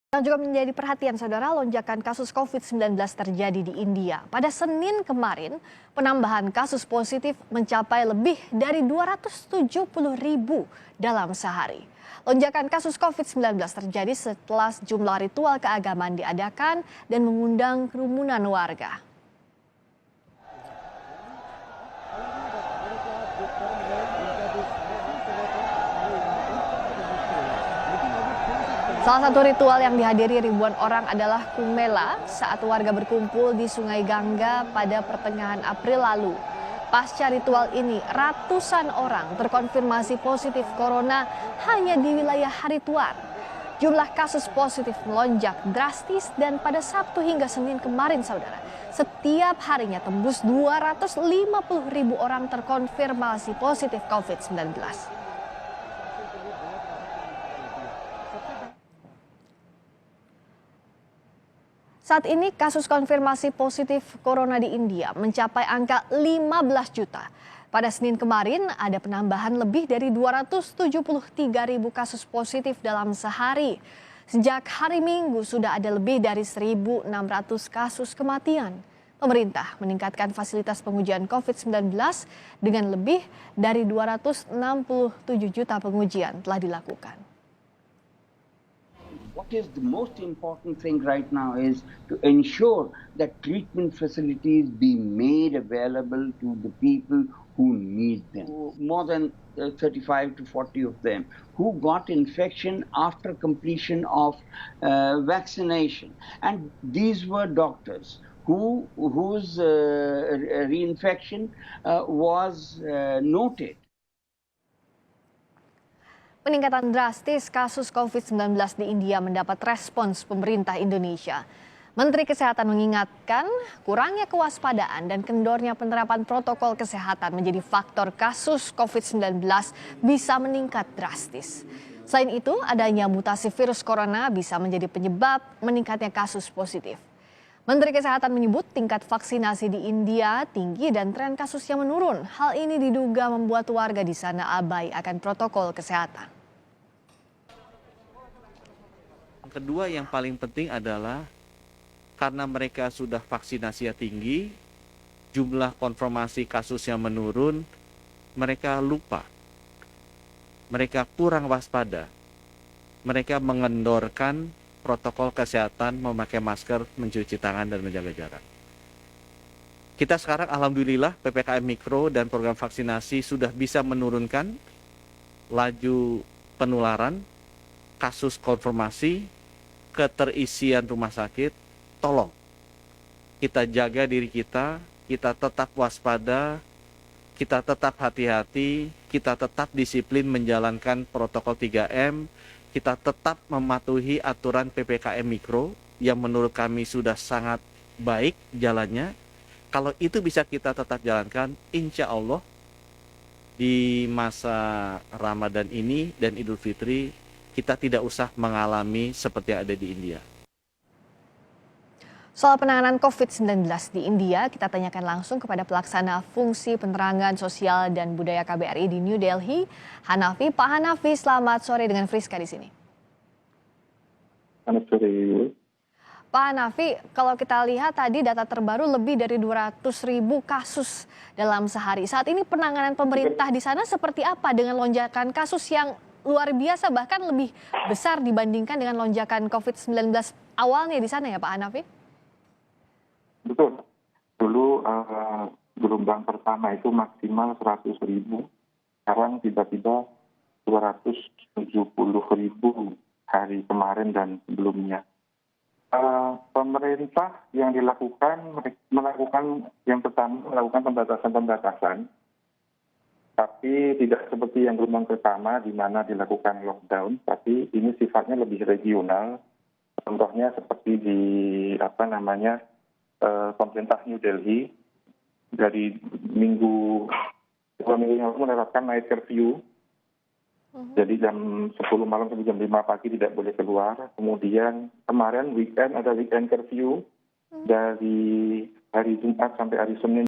Yang juga menjadi perhatian saudara, lonjakan kasus COVID-19 terjadi di India. Pada Senin kemarin, penambahan kasus positif mencapai lebih dari 270.000 dalam sehari. Lonjakan kasus COVID-19 terjadi setelah sejumlah ritual keagamaan diadakan dan mengundang kerumunan warga. Salah satu ritual yang dihadiri ribuan orang adalah Kumela saat warga berkumpul di Sungai Gangga pada pertengahan April lalu. Pasca ritual ini, ratusan orang terkonfirmasi positif corona hanya di wilayah Haridwar. Jumlah kasus positif melonjak drastis dan pada Sabtu hingga Senin kemarin, saudara, setiap harinya tembus 250.000 orang terkonfirmasi positif COVID-19. Saat ini kasus konfirmasi positif corona di India mencapai angka 15 juta. Pada Senin kemarin ada penambahan lebih dari 273.000 kasus positif dalam sehari. Sejak hari Minggu sudah ada lebih dari 1.600 kasus kematian. Pemerintah meningkatkan fasilitas pengujian COVID-19 dengan lebih dari 267 juta pengujian telah dilakukan. What is the most important thing right now is to ensure that treatment facilities be made available to the people who need them. More than 35 to 40 of them who got infection after completion of vaccination. And these were doctors whose reinfection was noted. Peningkatan drastis kasus COVID-19 di India mendapat respons pemerintah Indonesia. Menteri Kesehatan mengingatkan kurangnya kewaspadaan dan kendornya penerapan protokol kesehatan menjadi faktor kasus COVID-19 bisa meningkat drastis. Selain itu, adanya mutasi virus corona bisa menjadi penyebab meningkatnya kasus positif. Menteri Kesehatan menyebut tingkat vaksinasi di India tinggi dan tren kasusnya menurun. Hal ini diduga membuat warga di sana abai akan protokol kesehatan. Kedua yang paling penting adalah karena mereka sudah vaksinasinya tinggi, jumlah konfirmasi kasusnya menurun, mereka lupa. Mereka kurang waspada. Mereka mengendorkan protokol kesehatan, memakai masker, mencuci tangan, dan menjaga jarak. Kita sekarang alhamdulillah PPKM Mikro dan program vaksinasi sudah bisa menurunkan laju penularan, kasus konfirmasi, keterisian rumah sakit. Tolong kita jaga diri kita tetap waspada, kita tetap hati-hati, kita tetap disiplin menjalankan protokol 3M, kita tetap mematuhi aturan PPKM Mikro yang menurut kami sudah sangat baik jalannya. Kalau itu bisa kita tetap jalankan, insya Allah di masa Ramadan ini dan Idul Fitri kita tidak usah mengalami seperti yang ada di India. Soal penanganan COVID-19 di India, kita tanyakan langsung kepada pelaksana fungsi penerangan sosial dan budaya KBRI di New Delhi, Hanafi. Pak Hanafi, selamat sore dengan Friska di sini. Selamat sore. Pak Hanafi, kalau kita lihat tadi data terbaru lebih dari 200.000 kasus dalam sehari. Saat ini penanganan pemerintah di sana seperti apa dengan lonjakan kasus yang luar biasa, bahkan lebih besar dibandingkan dengan lonjakan COVID-19 awalnya di sana ya Pak Hanafi? Betul. Dulu gelombang pertama itu maksimal 100.000. Sekarang tiba-tiba 270.000 hari kemarin dan sebelumnya. Pemerintah yang melakukan yang pertama melakukan pembatasan, tapi tidak seperti yang gelombang pertama di mana dilakukan lockdown, tapi ini sifatnya lebih regional. Contohnya seperti di pemerintah New Delhi dari dua minggu yang lalu menerapkan night curfew. Jadi jam 10 malam sampai jam 5 pagi tidak boleh keluar. Kemudian kemarin weekend ada weekend curfew dari hari Jumat sampai hari Senin